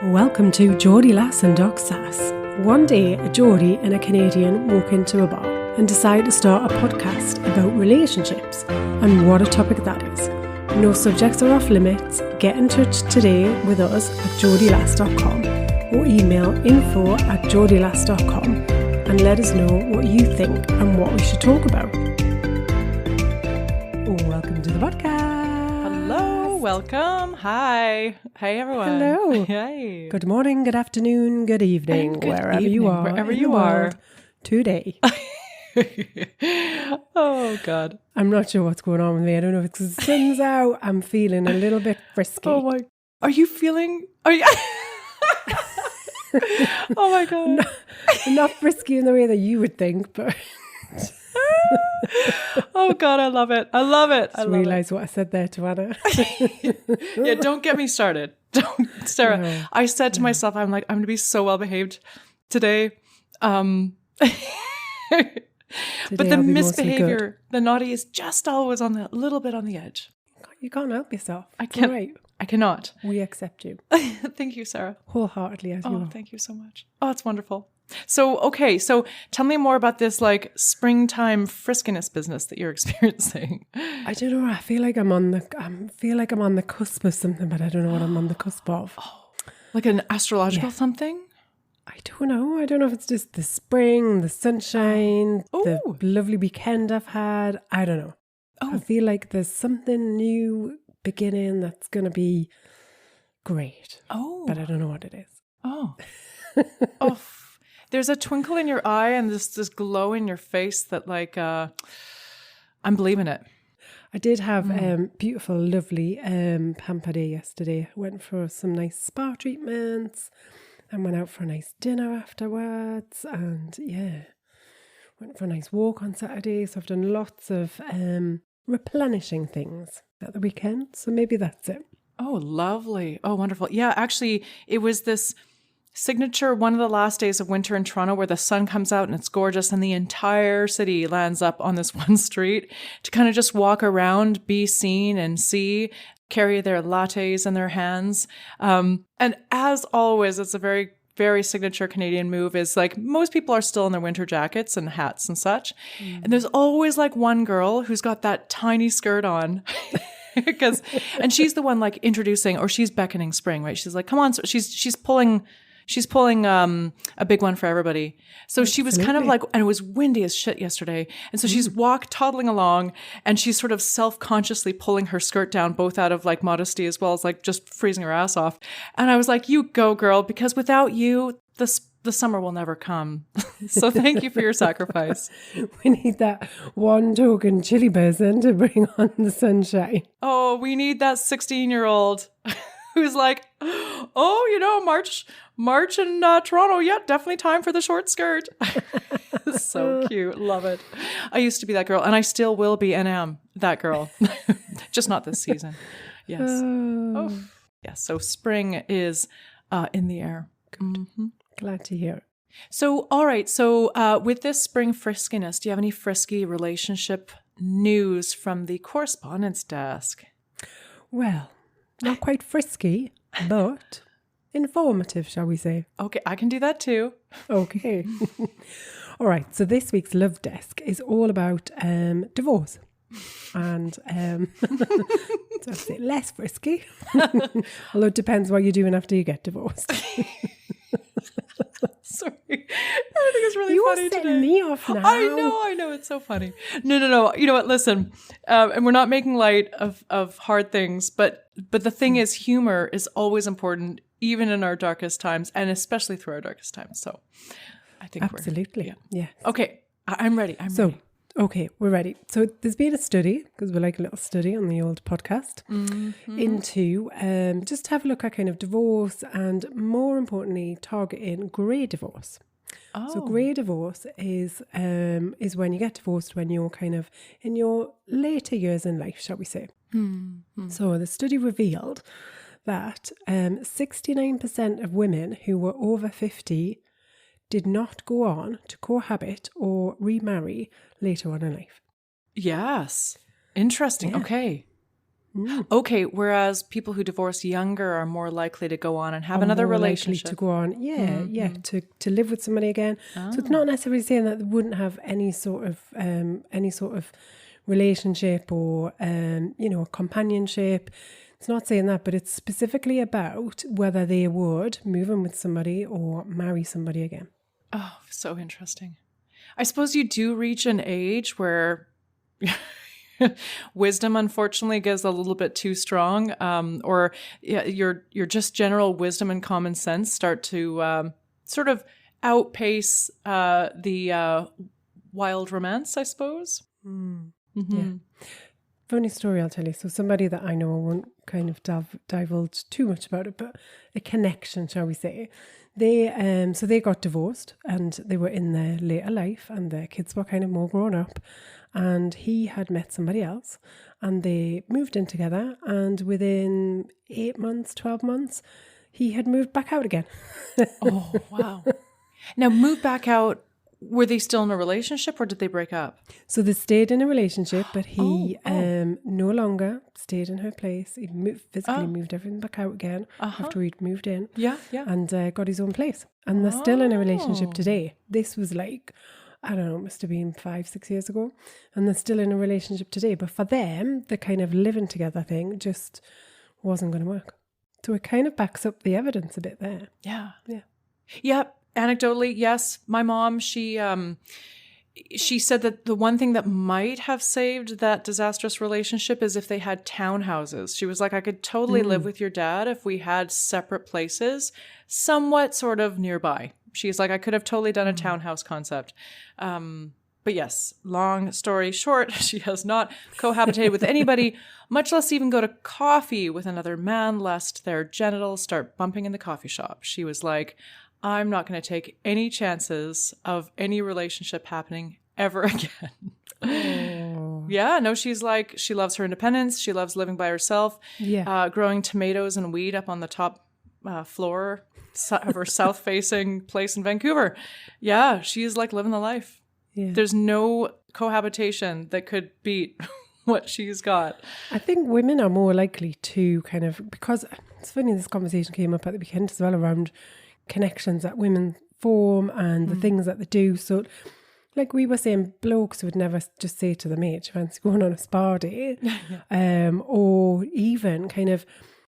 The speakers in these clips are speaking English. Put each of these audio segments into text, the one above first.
Welcome to Geordie Lass and Doc Sass. One day, a Geordie and a Canadian walk into a bar and decide to start a podcast about relationships, and what a topic that is. No subjects are off limits. Get in touch today with us at geordielass.com or email info@geordielass.com and let us know what you think and what we should talk about. Welcome to the podcast. Hello, welcome. Hi. Hey, everyone. Hello. Hey. Good morning, good afternoon, good evening, wherever you are today. Oh, God. I'm not sure what's going on with me. I don't know if it's because the sun's out. I'm feeling a little bit frisky. Oh, my. Are you? Oh, my God. Not frisky in the way that you would think, but... Oh, God, I love it. I realise what I said there to Anna. Yeah, don't get me started. Don't, Sarah. No. I said to myself, I'm going to be so well behaved today. Today But the I'll be mostly misbehavior, the naughty is just always on the little bit on the edge. You can't help yourself. I can't. All right. I cannot. We accept you. Thank you, Sarah. Wholeheartedly as you Oh, are. thank you so much. Oh, it's wonderful. So tell me more about this springtime friskiness business that you're experiencing. I don't know. I feel like I'm on the cusp of something, but I don't know what I'm on the cusp of. Like an astrological something? I don't know. I don't know if it's just the spring, the sunshine, the Ooh. lovely weekend I've had. I don't know. I feel like there's something new beginning that's going to be great. Oh. But I don't know what it is. Oh. Oh. There's a twinkle in your eye and this glow in your face that I'm believing it. I did have beautiful, lovely pamper day yesterday. Went for some nice spa treatments and went out for a nice dinner afterwards. And went for a nice walk on Saturday. So I've done lots of replenishing things at the weekend. So maybe that's it. Oh, lovely. Oh, wonderful. Yeah, actually, it was this signature one of the last days of winter in Toronto where the sun comes out and it's gorgeous and the entire city lands up on this one street to kind of just walk around, be seen and see, carry their lattes in their hands. And as always, it's a very, very signature Canadian move is most people are still in their winter jackets and hats and such. And there's always one girl who's got that tiny skirt on. And she's the one introducing, or she's beckoning spring, right? She's like, come on. So she's pulling a big one for everybody. So she was kind of and it was windy as shit yesterday. And so she's toddling along and she's sort of self-consciously pulling her skirt down, both out of modesty as well as just freezing her ass off. And I was like, you go, girl, because without you, the summer will never come. So thank you for your sacrifice. We need that one token chili person to bring on the sunshine. Oh, we need that 16-year-old who's like, oh, March in Toronto. Yeah, definitely time for the short skirt. So cute. Love it. I used to be that girl and I still will be and am that girl. Just not this season. Yes. Oh. Yeah. So spring is in the air. Mm-hmm. Glad to hear it. So, all right. So with this spring friskiness, do you have any frisky relationship news from the correspondence desk? Well, not quite frisky, but informative, shall we say. Okay, I can do that too. Okay. All right. So this week's Love Desk is all about divorce. And so I'd say less frisky. Although it depends what you're doing after you get divorced. Sorry. Everything is really funny today. You're setting me off now. I know. It's so funny. No. You know what? Listen, and we're not making light of hard things, but the thing is, humor is always important, even in our darkest times, and especially through our darkest times. So I think absolutely. Yeah. Okay. I'm ready. ready. Okay, we're ready. So there's been a study, because we like a little study on the old podcast, into just have a look at kind of divorce and more importantly, targeting grey divorce. Oh. So grey divorce is when you get divorced when you're kind of in your later years in life, shall we say. Mm-hmm. So the study revealed that 69% of women who were over 50 did not go on to cohabit or remarry later on in life. Yes. Interesting. Yeah. Okay. Okay, whereas people who divorce younger are more likely to go on and have Are another more likely relationship. to go on, to live with somebody again. So it's not necessarily saying that they wouldn't have any sort of relationship or a companionship. It's not saying that, but it's specifically about whether they would move in with somebody or marry somebody again. Oh, so interesting. I suppose you do reach an age where wisdom, unfortunately, gets a little bit too strong, or your just general wisdom and common sense start to sort of outpace the wild romance, I suppose. Yeah. Funny story I'll tell you. So somebody that I know, I won't kind of divulge too much about it, but a connection, shall we say. They got divorced and they were in their later life and their kids were kind of more grown up, and he had met somebody else and they moved in together, and within 8 months, 12 months, he had moved back out again. Oh, wow. Now, move back out. Were they still in a relationship or did they break up? So they stayed in a relationship, but he no longer stayed in her place. He physically moved everything back out again after he'd moved in. Yeah. And got his own place. And they're still in a relationship today. This was like, I don't know, it must have been 5-6 years ago. And they're still in a relationship today. But for them, the kind of living together thing just wasn't going to work. So it kind of backs up the evidence a bit there. Yeah. Yeah. Yep. Anecdotally, yes. My mom, she said that the one thing that might have saved that disastrous relationship is if they had townhouses. She was like, I could totally live with your dad if we had separate places, somewhat sort of nearby. She's like, I could have totally done a townhouse concept. But yes, long story short, she has not cohabitated with anybody, much less even go to coffee with another man, lest their genitals start bumping in the coffee shop. She was like, I'm not going to take any chances of any relationship happening ever again. Oh. Yeah, no, she's like, she loves her independence. She loves living by herself. Yeah. Growing tomatoes and weed up on the top floor of her south-facing place in Vancouver. Yeah, she's like living the life. Yeah. There's no cohabitation that could beat what she's got. I think women are more likely to kind of, because it's funny, this conversation came up at the weekend as well around connections that women form and the things that they do. So like we were saying, blokes would never just say to the mate, fancy going on a spa day, or even kind of,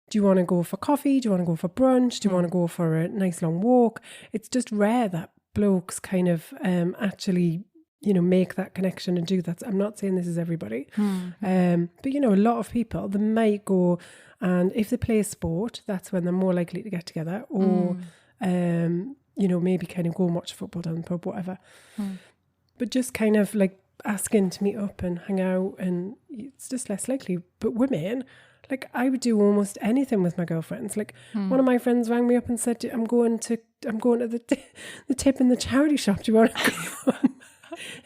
do you want to go for coffee? Do you want to go for brunch? Do you want to go for a nice long walk? It's just rare that blokes kind of actually, make that connection and do that. I'm not saying this is everybody, but a lot of people, they might go, and if they play a sport, that's when they're more likely to get together, or maybe kind of go and watch football down the pub, whatever. But just kind of like asking to meet up and hang out, and it's just less likely. But women, like I would do almost anything with my girlfriends. Like one of my friends rang me up and said, I'm going to the tip in the charity shop. Do you want to come?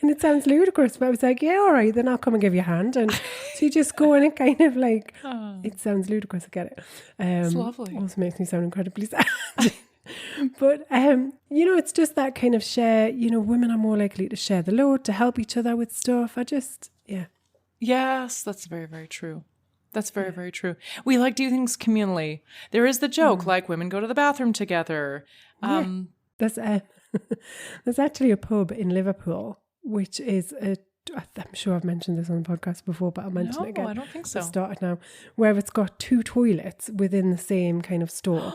And it sounds ludicrous, but I was like, yeah, all right, then I'll come and give you a hand. And so you just go in and kind of like, it sounds ludicrous, I get it. It's lovely. Also makes me sound incredibly sad. But, it's just that kind of share, women are more likely to share the load, to help each other with stuff. Yes, that's very, very true. That's very, very true. We like do things communally. There is the joke, like women go to the bathroom together. There's actually a pub in Liverpool, which is I'm sure I've mentioned this on the podcast before, but I'll mention it again. No, I don't think so. It started now, where it's got 2 toilets within the same kind of store.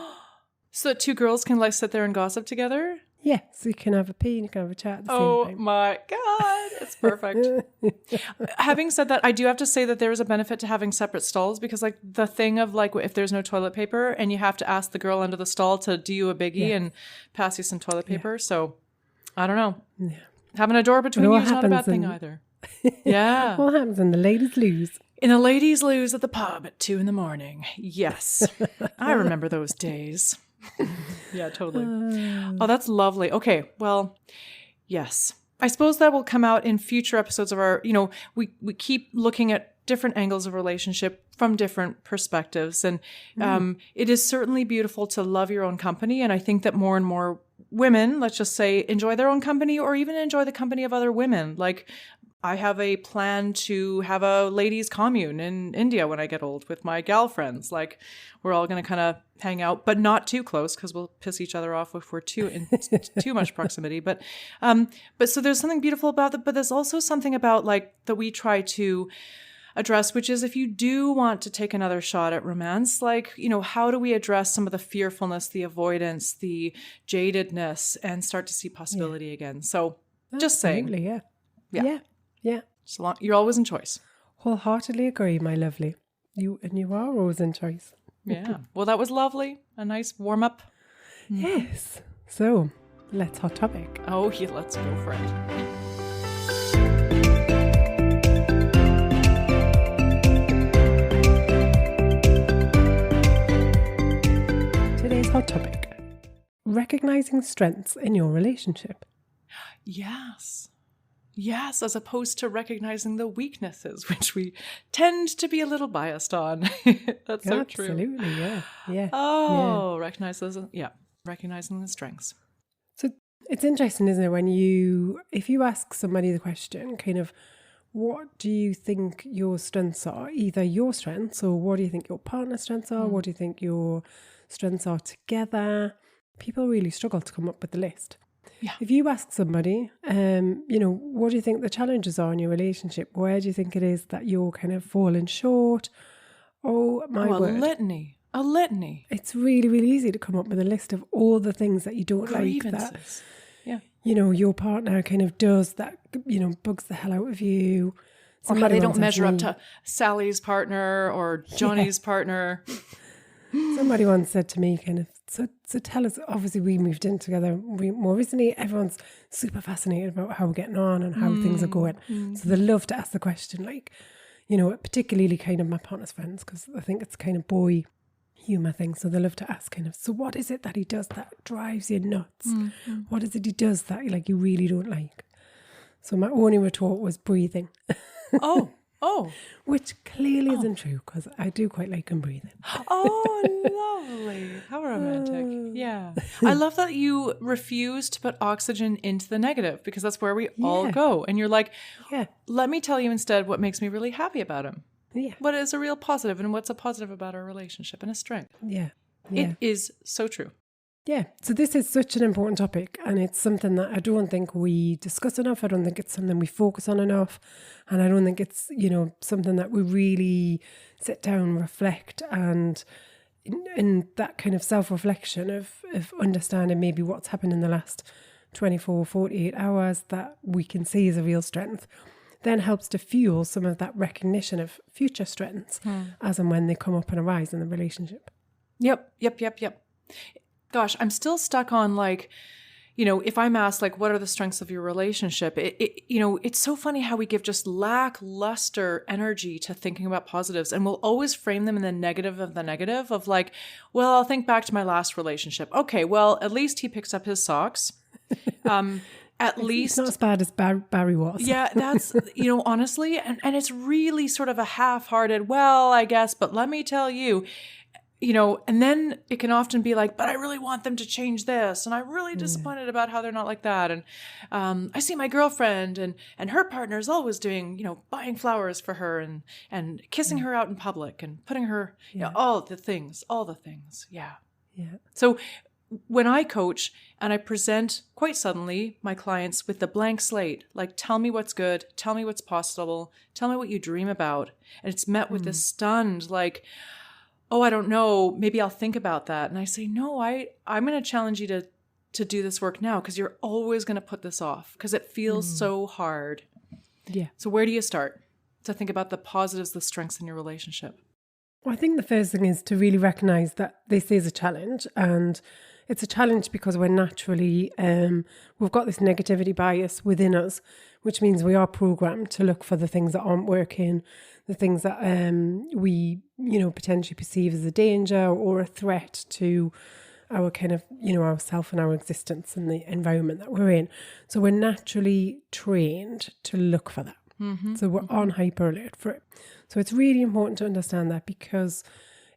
So that 2 girls can like sit there and gossip together? Yeah, so you can have a pee and you can have a chat at the same time. Oh my God, it's perfect. Having said that, I do have to say that there is a benefit to having separate stalls, because like the thing of like if there's no toilet paper and you have to ask the girl under the stall to do you a biggie and pass you some toilet paper. So I don't know. Yeah. Having a door between you is not a bad thing either. Yeah. What happens when the ladies lose? In the ladies lose at the pub at 2 a.m. Yes. I remember those days. Yeah, totally. Oh, that's lovely. Okay, well, yes. I suppose that will come out in future episodes of our, we keep looking at different angles of relationship from different perspectives. And it is certainly beautiful to love your own company. And I think that more and more women, let's just say, enjoy their own company, or even enjoy the company of other women. Like I have a plan to have a ladies' commune in India when I get old with my gal friends. Like, we're all going to kind of hang out, but not too close because we'll piss each other off if we're in too much proximity. But so there's something beautiful about that. But there's also something about like that we try to address, which is if you do want to take another shot at romance, like, you know, how do we address some of the fearfulness, the avoidance, the jadedness, and start to see possibility again? So just saying. Yeah. So long, you're always in choice. Wholeheartedly agree, my lovely. You are always in choice. Yeah. Well, that was lovely. A nice warm up. Yes. So let's hot topic. Oh, yeah, let's go for it. Today's hot topic: recognizing strengths in your relationship. Yes, as opposed to recognizing the weaknesses, which we tend to be a little biased on. That's so true. Absolutely, yeah. Oh, recognizing the strengths. So it's interesting, isn't it, if you ask somebody the question, kind of, what do you think your strengths are? Either your strengths, or what do you think your partner's strengths are? What do you think your strengths are together? People really struggle to come up with the list. Yeah. If you ask somebody, what do you think the challenges are in your relationship? Where do you think it is that you're kind of falling short? Oh, my word. A litany. It's really, really easy to come up with a list of all the things that you don't like that, your partner kind of does that, bugs the hell out of you. Or how they don't measure up to Sally's partner or Johnny's partner. Somebody once said to me, kind of, so tell us, obviously we moved in together more recently, everyone's super fascinated about how we're getting on and how things are going. So they love to ask the question, like, particularly kind of my partner's friends, because I think it's kind of boy humour thing. So they love to ask kind of, so what is it that he does that drives you nuts? What is it he does that like you really don't like? So my only retort was breathing. Oh. Which clearly isn't true, because I do quite like him breathing. Oh, lovely. How romantic. Yeah. I love that you refuse to put oxygen into the negative, because that's where we all go. And you're like, let me tell you instead what makes me really happy about him. Yeah. What is a real positive and what's a positive about our relationship and a strength. Yeah. It is so true. Yeah, so this is such an important topic, and it's something that I don't think we discuss enough. I don't think it's something we focus on enough, and I don't think it's, something that we really sit down, reflect, and in that kind of self-reflection of understanding maybe what's happened in the last 24, 48 hours that we can see as a real strength, then helps to fuel some of that recognition of future strengths as and when they come up and arise in the relationship. Yep. Gosh, I'm still stuck on like, if I'm asked like, what are the strengths of your relationship? It's so funny how we give just lackluster energy to thinking about positives, and we'll always frame them in the negative of like, well, I'll think back to my last relationship. Okay, well, at least he picks up his socks. At least it's not as bad as Barry was. Yeah, that's, honestly, and it's really sort of a half-hearted, well, I guess, but let me tell you, and then it can often be like, but I really want them to change this. And I'm really disappointed about how they're not like that. And I see my girlfriend and her partner is always doing, buying flowers for her and kissing her out in public and putting her, all the things. Yeah. So when I coach and I present quite suddenly my clients with the blank slate, like, tell me what's good, tell me what's possible, tell me what you dream about. And it's met with this stunned, like, oh, I don't know, maybe I'll think about that. And I say, no, I'm going to challenge you to do this work now, because you're always going to put this off because it feels so hard. Yeah. So where do you start to think about the positives, the strengths in your relationship? Well, I think the first thing is to really recognize that this is a challenge, and it's a challenge because we're naturally, we've got this negativity bias within us, which means we are programmed to look for the things that aren't working, the things that we, potentially perceive as a danger or a threat to our kind of, ourself and our existence and the environment that we're in. So we're naturally trained to look for that. So we're on hyper alert for it. So it's really important to understand that, because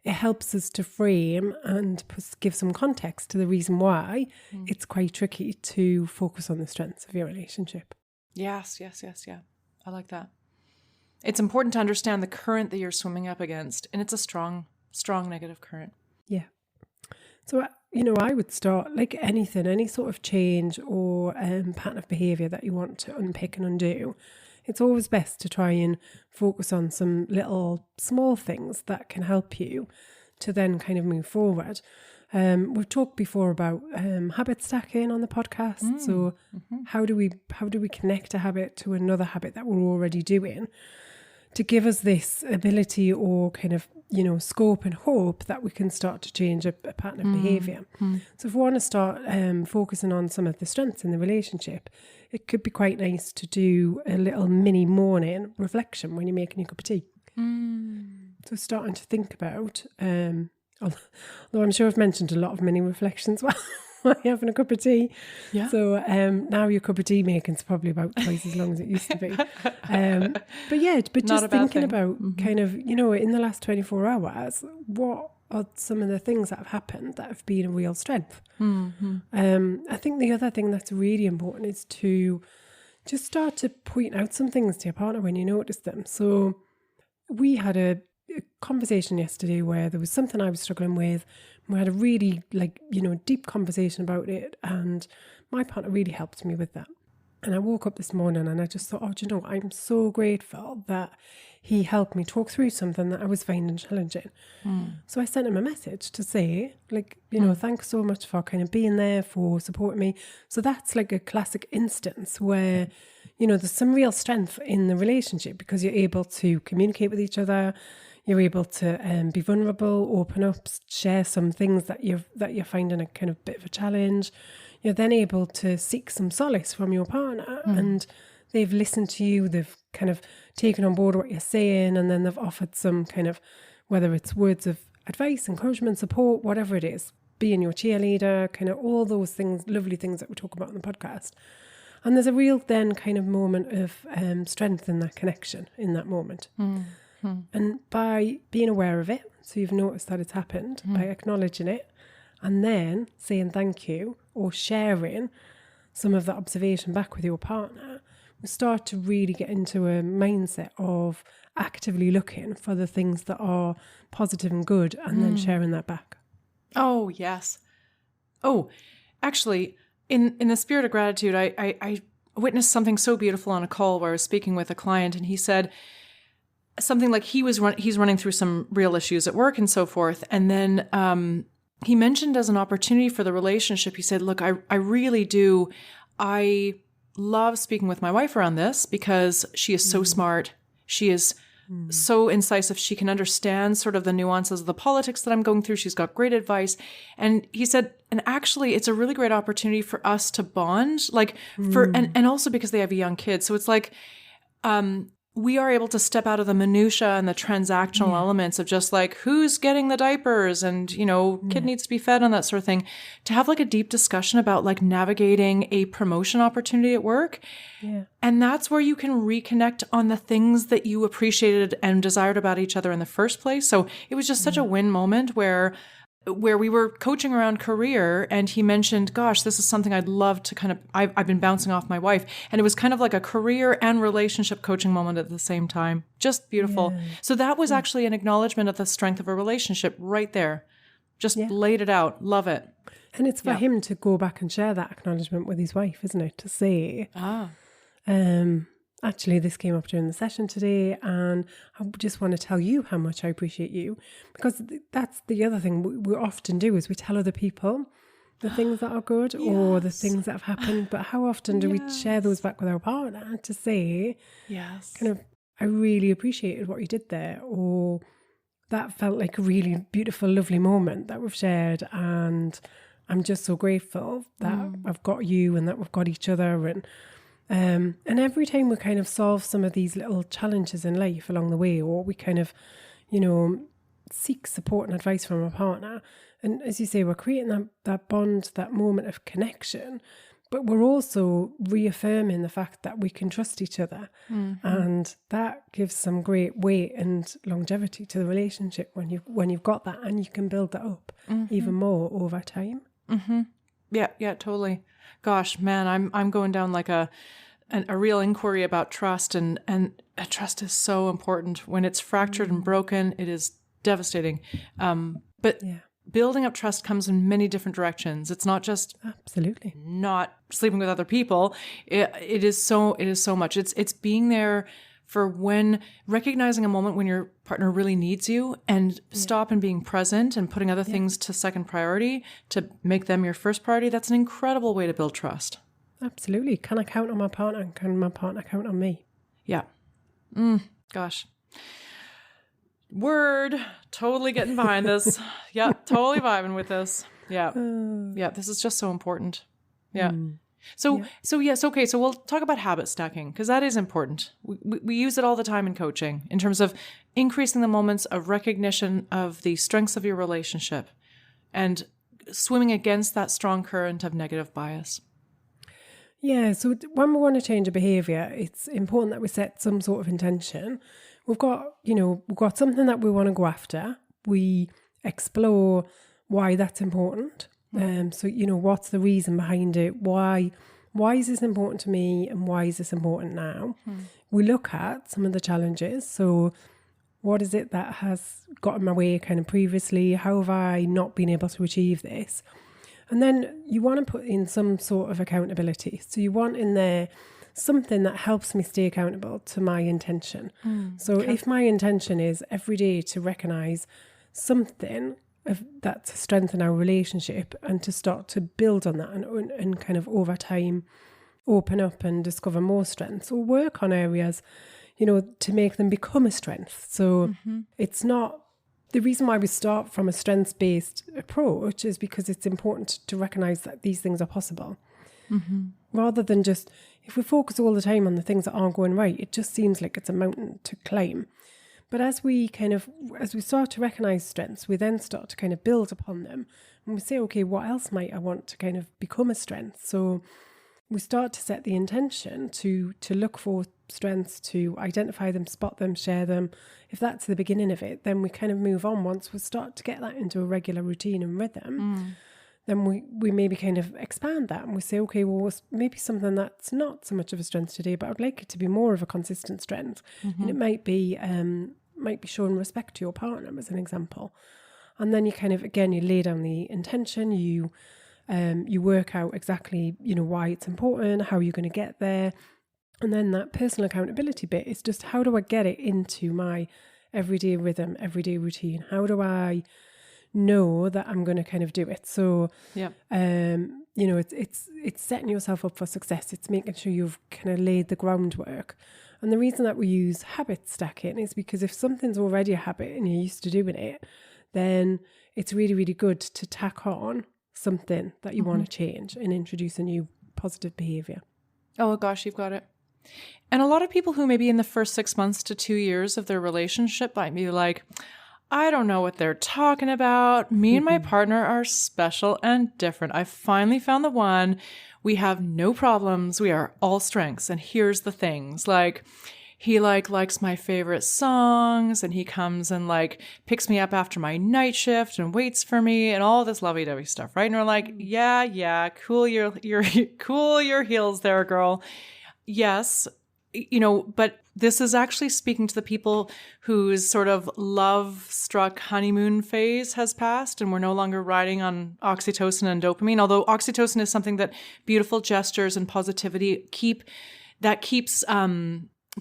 it helps us to frame and give some context to the reason why it's quite tricky to focus on the strengths of your relationship. Yes. I like that. It's important to understand the current that you're swimming up against, and it's a strong negative current. Yeah. So, I would start, like anything, any sort of change or pattern of behaviour that you want to unpick and undo. It's always best to try and focus on some little small things that can help you to then kind of move forward. We've talked before about habit stacking on the podcast. So how do we connect a habit to another habit that we're already doing to give us this ability or kind of, scope and hope that we can start to change a pattern of behaviour. So if we want to start focusing on some of the strengths in the relationship, it could be quite nice to do a little mini morning reflection when you're making your cup of tea. So starting to think about, although I'm sure I've mentioned a lot of mini reflections while having a cup of tea. Yeah. So now your cup of tea making's probably about twice as long as it used to be. But just thinking about kind of, in the last 24 hours, what are some of the things that have happened that have been a real strength? I think the other thing that's really important is to just start to point out some things to your partner when you notice them. So we had a conversation yesterday where there was something I was struggling with. We had a really deep conversation about it, and my partner really helped me with that. And I woke up this morning and I just thought, I'm so grateful that he helped me talk through something that I was finding challenging. So I sent him a message to say, thanks so much for kind of being there, for supporting me. So that's like a classic instance where, there's some real strength in the relationship because you're able to communicate with each other. You're able to be vulnerable, open up, share some things that you're finding a kind of bit of a challenge. You're then able to seek some solace from your partner, and they've listened to you. They've kind of taken on board what you're saying, and then they've offered some kind of, whether it's words of advice, encouragement, support, whatever it is, being your cheerleader, kind of all those things, lovely things that we talk about on the podcast. And there's a real then kind of moment of strength in that connection in that moment. And by being aware of it, so you've noticed that it's happened, by acknowledging it, and then saying thank you or sharing some of that observation back with your partner, we start to really get into a mindset of actively looking for the things that are positive and good and then sharing that back. Oh, yes. Oh, actually, in the spirit of gratitude, I witnessed something so beautiful on a call where I was speaking with a client, and he said something like he's running through some real issues at work and so forth. And then he mentioned as an opportunity for the relationship, he said, look, I really do. I love speaking with my wife around this because she is so smart. She is so incisive. She can understand sort of the nuances of the politics that I'm going through. She's got great advice. And he said, and actually it's a really great opportunity for us to bond, and also because they have a young kid. So it's like, we are able to step out of the minutia and the transactional elements of just like who's getting the diapers and, kid needs to be fed and that sort of thing, to have like a deep discussion about like navigating a promotion opportunity at work. Yeah. And that's where you can reconnect on the things that you appreciated and desired about each other in the first place. So it was just such a win moment where we were coaching around career, and he mentioned, gosh, this is something I'd love to kind of, I've been bouncing off my wife. And it was kind of like a career and relationship coaching moment at the same time. Just beautiful. Yeah. So that was actually an acknowledgement of the strength of a relationship right there. Just laid it out. Love it. And it's for him to go back and share that acknowledgement with his wife, isn't it? To say, actually, this came up during the session today, and I just want to tell you how much I appreciate you, because that's the other thing we often do is we tell other people the things that are good or the things that have happened, but how often do we share those back with our partner to say, kind of, I really appreciated what you did there, or that felt like a really beautiful, lovely moment that we've shared, and I'm just so grateful that I've got you and that we've got each other. And every time we kind of solve some of these little challenges in life along the way, or we kind of, seek support and advice from a partner. And as you say, we're creating that bond, that moment of connection, but we're also reaffirming the fact that we can trust each other. And that gives some great weight and longevity to the relationship when you've got that, and you can build that up even more over time. Yeah, totally. Gosh, man, I'm going down like a a real inquiry about trust, and trust is so important. When it's fractured and broken, it is devastating. But building up trust comes in many different directions. It's not just absolutely not sleeping with other people. It is so much. It's being there for when recognizing a moment when your partner really needs you, and stop and being present and putting other things to second priority to make them your first priority. That's an incredible way to build trust. Absolutely. Can I count on my partner, and can my partner count on me? Yeah. Gosh. Word. Totally getting behind this. Yeah. Totally vibing with this. Yeah. Yeah. This is just so important. Yeah. So yes. Okay. So we'll talk about habit stacking, because that is important. We use it all the time in coaching in terms of increasing the moments of recognition of the strengths of your relationship and swimming against that strong current of negative bias. Yeah, so when we want to change a behaviour, it's important that we set some sort of intention. We've got something that we want to go after. We explore why that's important. So, what's the reason behind it? Why is this important to me, and why is this important now? We look at some of the challenges. So what is it that has got in my way kind of previously? How have I not been able to achieve this? And then you want to put in some sort of accountability. So you want in there something that helps me stay accountable to my intention. So if my intention is every day to recognise something that's a strength in our relationship, and to start to build on that and kind of over time open up and discover more strengths, or work on areas, to make them become a strength. So it's not... The reason why we start from a strengths-based approach is because it's important to recognise that these things are possible. Rather than just, if we focus all the time on the things that aren't going right, it just seems like it's a mountain to climb. But as we start to recognise strengths, we then start to kind of build upon them. And we say, okay, what else might I want to kind of become a strength? So we start to set the intention to look for strengths, to identify them, spot them, share them. If that's the beginning of it, then we kind of move on. Once we start to get that into a regular routine and rhythm, then we maybe kind of expand that, and we say, okay, well, maybe something that's not so much of a strength today, but I'd like it to be more of a consistent strength. And it might be showing respect to your partner, as an example. And then you kind of, again, you lay down the intention, you work out exactly, why it's important, how you're going to get there. And then that personal accountability bit is just, how do I get it into my everyday rhythm, everyday routine? How do I know that I'm going to kind of do it? So, it's setting yourself up for success. It's making sure you've kind of laid the groundwork. And the reason that we use habit stacking is because if something's already a habit and you're used to doing it, then it's really, really good to tack on something that you want to change and introduce a new positive behaviour. Oh gosh, you've got it. And a lot of people who maybe in the first 6 months to 2 years of their relationship might be like, I don't know what they're talking about. Me and my partner are special and different. I finally found the one. We have no problems. We are all strengths. And here's the things, like, he likes my favorite songs, and he comes and picks me up after my night shift and waits for me and all this lovey-dovey stuff, right? And we're like, yeah, cool your cool your heels there, girl. Yes, but this is actually speaking to the people whose sort of love-struck honeymoon phase has passed, and we're no longer riding on oxytocin and dopamine, although oxytocin is something that beautiful gestures and positivity keeps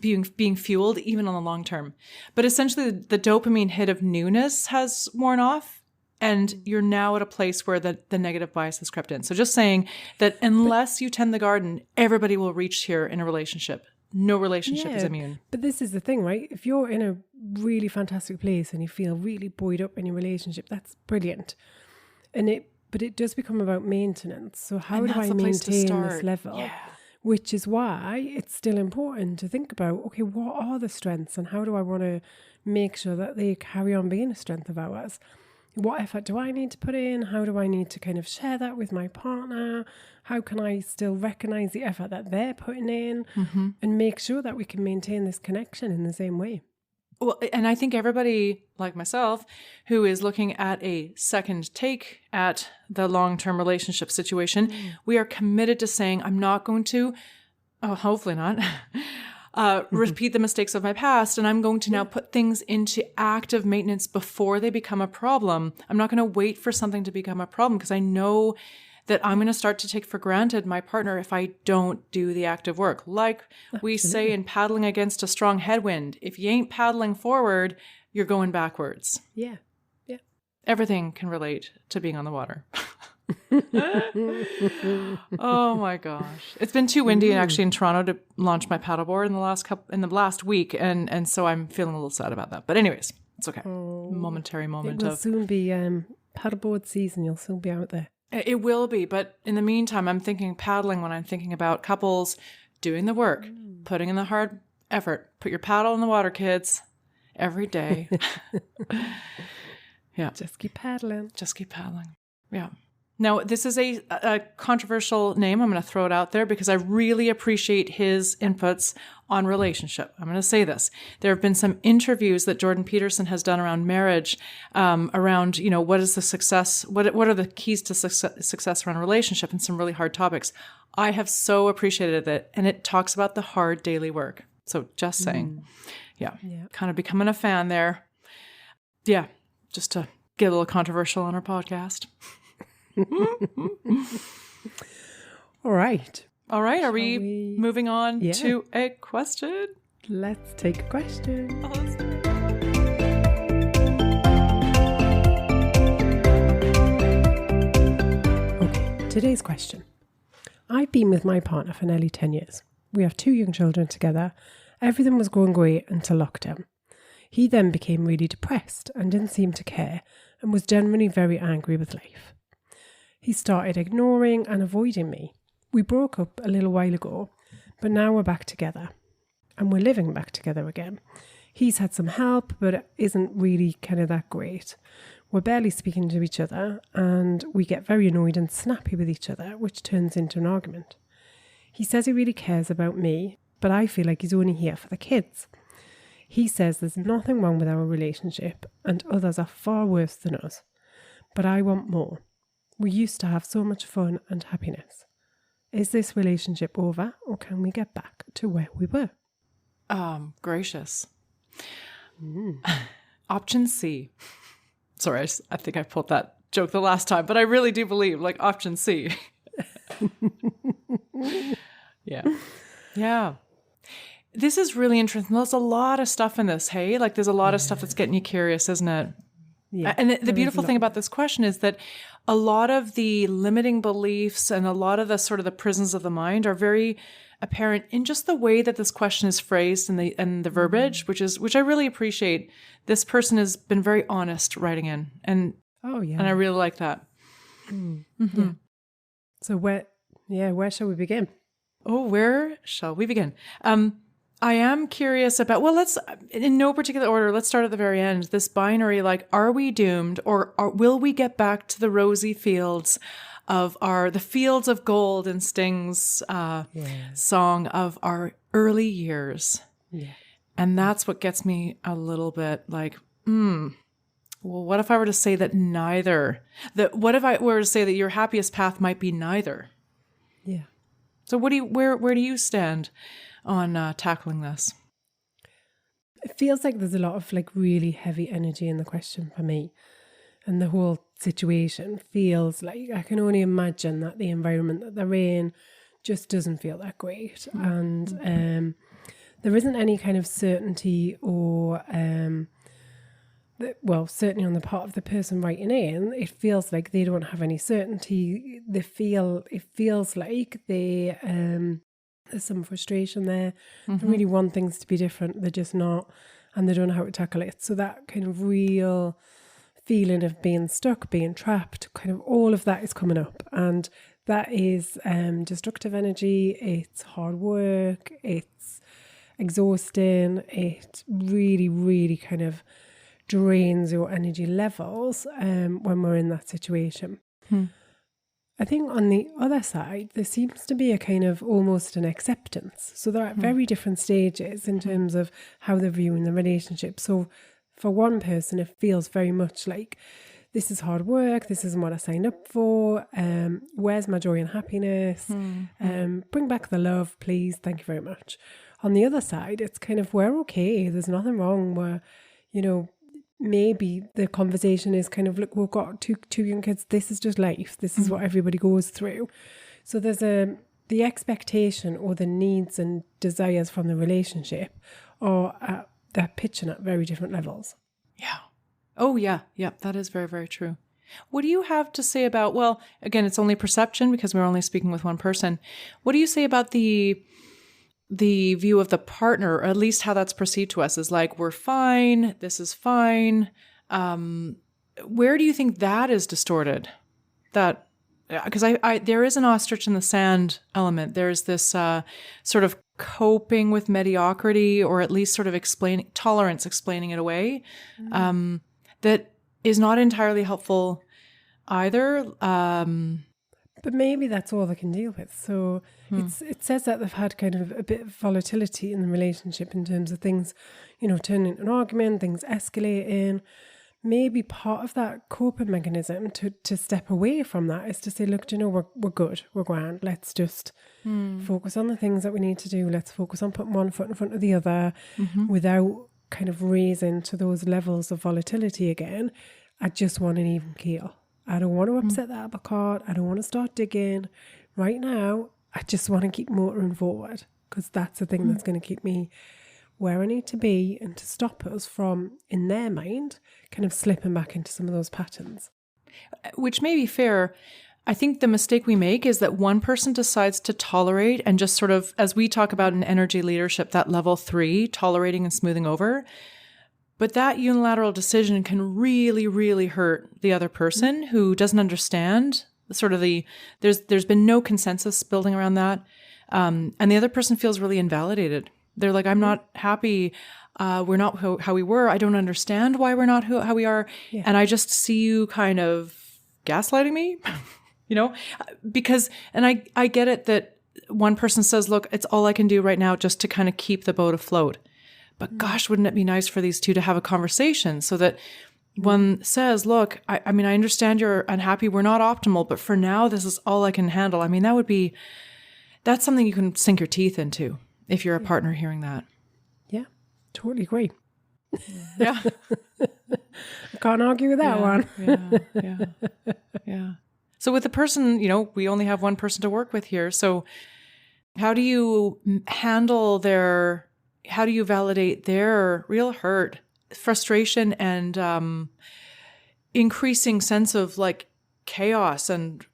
being fueled even on the long term. But essentially the dopamine hit of newness has worn off, and you're now at a place where the negative bias has crept in. So just saying that unless you tend the garden, everybody will reach here in a relationship. No relationship is immune. But this is the thing, right? If you're in a really fantastic place and you feel really buoyed up in your relationship, that's brilliant. But it does become about maintenance. So how do I maintain this level? Yeah. Which is why it's still important to think about, okay, what are the strengths and how do I want to make sure that they carry on being a strength of ours? What effort do I need to put in? How do I need to kind of share that with my partner? How can I still recognize the effort that they're putting in and make sure that we can maintain this connection in the same way? Well, and I think everybody like myself who is looking at a second take at the long-term relationship situation, we are committed to saying, I'm not going to Oh, hopefully not. Repeat the mistakes of my past. And I'm going to now put things into active maintenance before they become a problem. I'm not going to wait for something to become a problem because I know that I'm going to start to take for granted my partner if I don't do the active work. Like we say in paddling against a strong headwind, if you ain't paddling forward, you're going backwards. Yeah. Yeah. Everything can relate to being on the water. Oh my gosh. It's been too windy actually in Toronto to launch my paddleboard in the last week. And so I'm feeling a little sad about that. But anyways, it's okay. Momentary moment It will soon be paddleboard season. You'll soon be out there. It will be, but in the meantime, I'm thinking paddling when I'm thinking about couples doing the work, putting in the hard effort. Put your paddle in the water, kids, every day. Yeah. Just keep paddling. Just keep paddling. Yeah. Now, this is a controversial name. I'm going to throw it out there because I really appreciate his inputs on relationship. I'm going to say this. There have been some interviews that Jordan Peterson has done around marriage, around, what is the success? What are the keys to success around relationship, and some really hard topics. I have so appreciated it. And it talks about the hard daily work. So just saying, yeah, kind of becoming a fan there. Yeah. Just to get a little controversial on our podcast. All right. Are we moving on to a question? Let's take a question. Okay, today's question. I've been with my partner for nearly 10 years. We have 2 young children together. Everything was going great until lockdown. He then became really depressed and didn't seem to care and was generally very angry with life. He started ignoring and avoiding me. We broke up a little while ago, but now we're back together. And we're living back together again. He's had some help, but it isn't really kind of that great. We're barely speaking to each other, and we get very annoyed and snappy with each other, which turns into an argument. He says he really cares about me, but I feel like he's only here for the kids. He says there's nothing wrong with our relationship, and others are far worse than us. But I want more. We used to have so much fun and happiness. Is this relationship over, or can we get back to where we were? Gracious. Option C. Sorry, I think I pulled that joke the last time, but I really do believe option C. Yeah. This is really interesting. There's a lot of stuff in this, hey? There's a lot of stuff that's getting you curious, isn't it? Yeah. And the beautiful thing about this question is that a lot of the limiting beliefs and a lot of the sort of the prisons of the mind are very apparent in just the way that this question is phrased and the verbiage, which I really appreciate. This person has been very honest writing in, and and I really like that. Yeah. So where shall we begin? Oh, where shall we begin? I am curious about, let's, in no particular order, let's start at the very end. This binary, are we doomed, or will we get back to the rosy fields of the fields of gold in Sting's song of our early years? Yeah. And that's what gets me a little bit well, what if I were to say that what if I were to say that your happiest path might be neither? Yeah. So where do you stand on tackling this? It feels like there's a lot of really heavy energy in the question for me, and the whole situation feels like I can only imagine that the environment that they're in just doesn't feel that great, and there isn't any kind of certainty or certainly on the part of the person writing in, it feels like they don't have any certainty. It feels like they there's some frustration there. They really want things to be different. They're just not, and they don't know how to tackle it. So that kind of real feeling of being stuck, being trapped, kind of all of that is coming up. And that is destructive energy. It's hard work. It's exhausting. It really, really kind of drains your energy levels when we're in that situation. I think on the other side, there seems to be a kind of almost an acceptance. So they're at very different stages in terms of how they're viewing the relationship. So for one person, it feels very much like this is hard work. This isn't what I signed up for. Where's my joy and happiness? Bring back the love, please. Thank you very much. On the other side, it's kind of, we're okay. There's nothing wrong. We're, you know, maybe the conversation is kind of, look, we've got two young kids. This is just life. This is what everybody goes through. So there's the expectation or the needs and desires from the relationship are they're pitching at very different levels. Yeah. Oh, yeah. Yeah, that is very, very true. What do you have to say about, well, again, it's only perception because we're only speaking with one person. What do you say about the view of the partner, or at least how that's perceived to us, is like, we're fine, this is fine. Where do you think that is distorted? That, because I there is an ostrich in the sand element. There's this sort of coping with mediocrity, or at least sort of explaining it away, that is not entirely helpful either. But maybe that's all they can deal with. So it says that they've had kind of a bit of volatility in the relationship in terms of things, you know, turning into an argument, things escalating. Maybe part of that coping mechanism to step away from that is to say, look, you know, we're good, we're grand. Let's just focus on the things that we need to do. Let's focus on putting one foot in front of the other without kind of raising to those levels of volatility again. I just want an even keel. I don't want to upset the apple cart. I don't want to start digging. Right now, I just want to keep motoring forward, because that's the thing that's going to keep me where I need to be and to stop us from, in their mind, kind of slipping back into some of those patterns. Which may be fair. I think the mistake we make is that one person decides to tolerate and just sort of, as we talk about in energy leadership, that level 3, tolerating and smoothing over. But that unilateral decision can really, really hurt the other person who doesn't understand sort of there's been no consensus building around that. And the other person feels really invalidated. They're like, I'm not happy. We're not how we were. I don't understand why we're not how we are. Yeah. And I just see you kind of gaslighting me, you know, because, and I get it that one person says, look, it's all I can do right now just to kind of keep the boat afloat. But gosh, wouldn't it be nice for these two to have a conversation so that one says, look, I mean, I understand you're unhappy. We're not optimal, but for now, this is all I can handle. I mean, that's something you can sink your teeth into if you're a partner hearing that. Yeah, totally agree. Yeah. I can't argue with that one. Yeah. So with the person, you know, we only have one person to work with here. So how do you how do you validate their real hurt, frustration, and increasing sense of like chaos and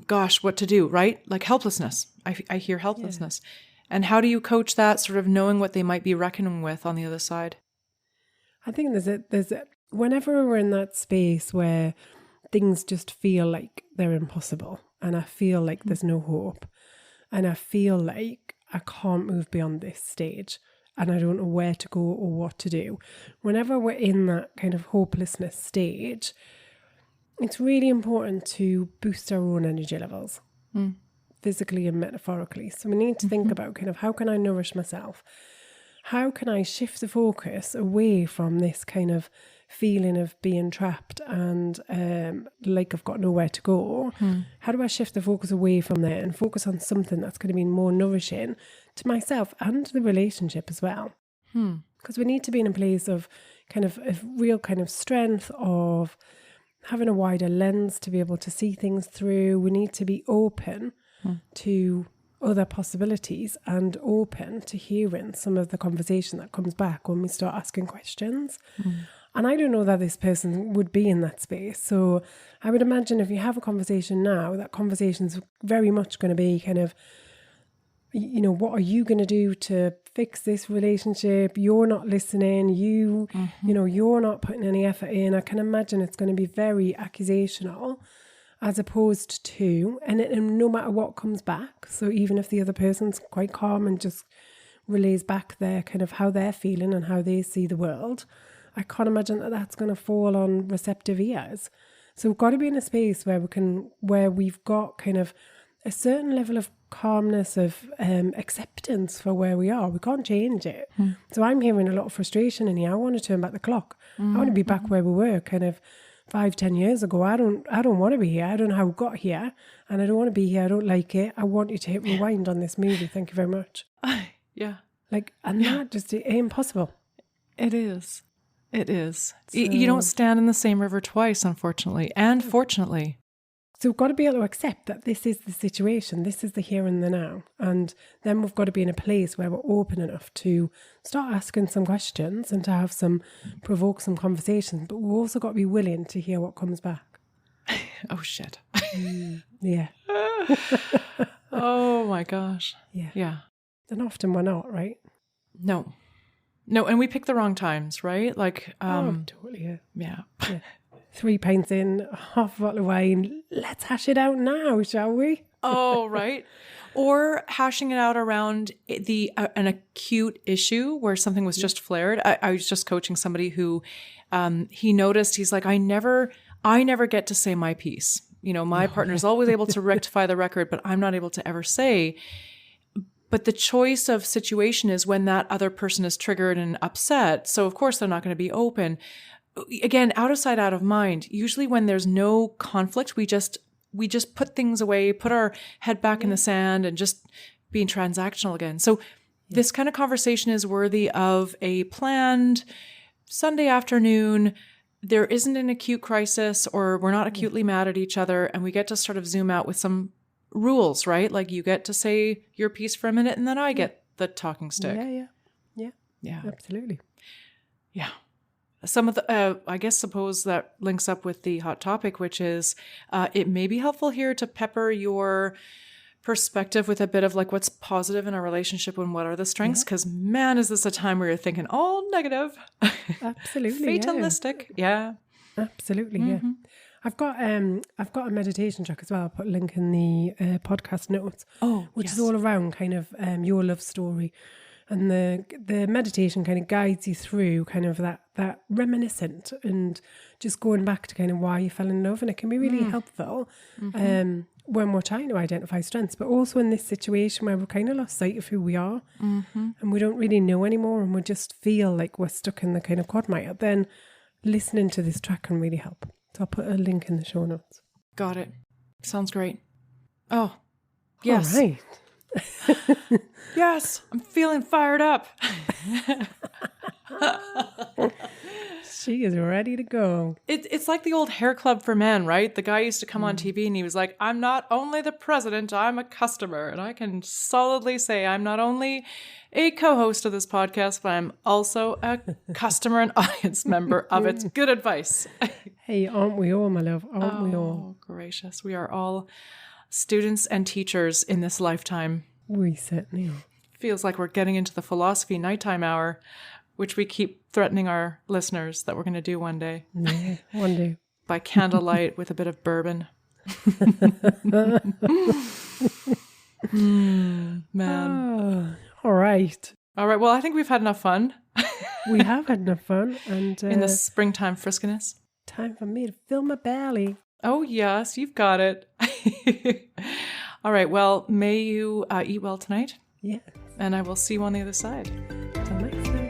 gosh, what to do, right? Like helplessness. I hear helplessness. Yeah. And how do you coach that, sort of knowing what they might be reckoning with on the other side? I think whenever we're in that space where things just feel like they're impossible, and I feel like there's no hope, and I feel like I can't move beyond this stage, and I don't know where to go or what to do. Whenever we're in that kind of hopelessness stage, it's really important to boost our own energy levels, physically and metaphorically. So we need to think about kind of, how can I nourish myself? How can I shift the focus away from this kind of feeling of being trapped and like I've got nowhere to go? How do I shift the focus away from there and focus on something that's going to be more nourishing to myself and the relationship as well? Because we need to be in a place of kind of a real kind of strength, of having a wider lens to be able to see things through. We need to be open to other possibilities and open to hearing some of the conversation that comes back when we start asking questions. And I don't know that this person would be in that space. So I would imagine if you have a conversation now, that conversation's very much going to be kind of, you know, what are you going to do to fix this relationship? You're not listening. You know, you're not putting any effort in. I can imagine it's going to be very accusational, as opposed to, and no matter what comes back. So even if the other person's quite calm and just relays back their kind of how they're feeling and how they see the world, I can't imagine that that's going to fall on receptive ears. So we've got to be in a space where we've got kind of a certain level of calmness, of acceptance for where we are. We can't change it. So I'm hearing a lot of frustration in here. I want to turn back the clock. I want to be back where we were kind of 5-10 years ago, I don't want to be here. I don't know how I got here, and I don't want to be here. I don't like it. I want you to hit rewind on this movie. Thank you very much. Yeah. Like, and that just ain't impossible. It is. It is. So, you don't stand in the same river twice, unfortunately, and fortunately. So we've got to be able to accept that this is the situation, this is the here and the now. And then we've got to be in a place where we're open enough to start asking some questions and to provoke some conversations. But we've also got to be willing to hear what comes back. Oh, shit. Yeah. Oh, my gosh. Yeah. And often we're not, right? No, and we pick the wrong times, right? Like, totally, yeah. 3 pints in, half a bottle of wine. Let's hash it out now, shall we? Oh, right. Or hashing it out around an acute issue where something was just flared. I was just coaching somebody who he noticed, he's like, I never get to say my piece. You know, my partner's always able to rectify the record, but I'm not able to ever say. But the choice of situation is when that other person is triggered and upset. So of course they're not going to be open. Again, out of sight, out of mind. Usually when there's no conflict, we just put things away, put our head back in the sand and just being transactional again. So this kind of conversation is worthy of a planned Sunday afternoon. There isn't an acute crisis, or we're not acutely mad at each other, and we get to sort of zoom out with some rules, right? Like you get to say your piece for a minute and then I get the talking stick. Yeah. Absolutely. Yeah. Some of the, suppose that links up with the hot topic, which is it may be helpful here to pepper your perspective with a bit of like what's positive in our relationship and what are the strengths. Because man, is this a time where you're thinking all negative. Absolutely. Fatalistic. Yeah. Absolutely. Mm-hmm. Yeah. I've got a meditation track as well. I'll put a link in the podcast notes. Which is all around kind of your love story. And the meditation kind of guides you through kind of that reminiscent and just going back to kind of why you fell in love. And it can be really helpful when we're trying to identify strengths, but also in this situation where we're kind of lost sight of who we are and we don't really know anymore and we just feel like we're stuck in the kind of quagmire. Then listening to this track can really help. So I'll put a link in the show notes. Got it. Sounds great. Oh, yes. All right. Yes, I'm feeling fired up. She is ready to go. It's like the old hair club for men, right? The guy used to come on TV and he was like, I'm not only the president, I'm a customer. And I can solidly say I'm not only a co-host of this podcast, but I'm also a customer and audience member of its good advice. Hey, aren't we all, my love? Aren't we all? Oh, gracious. We are all students and teachers in this lifetime. We certainly are. Feels like we're getting into the philosophy nighttime hour, which we keep threatening our listeners that we're going to do one day. Yeah, one day. By candlelight with a bit of bourbon. Man. All right. Well, I think we've had enough fun. We have had enough fun. And in the springtime friskiness. Time for me to fill my belly. Oh, yes, you've got it. All right. Well, may you eat well tonight. Yeah. And I will see you on the other side. Till next time.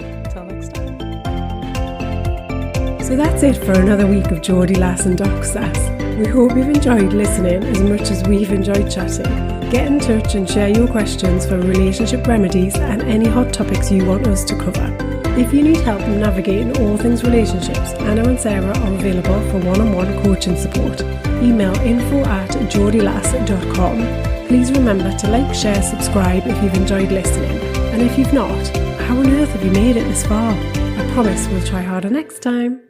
So that's it for another week of Geordie, Lass and Doc Sass. We hope you've enjoyed listening as much as we've enjoyed chatting. Get in touch and share your questions for relationship remedies and any hot topics you want us to cover. If you need help navigating all things relationships, Anna and Sarah are available for one-on-one coaching support. Email info@geordielass.com. Please remember to like, share, subscribe if you've enjoyed listening. And if you've not, how on earth have you made it this far? I promise we'll try harder next time.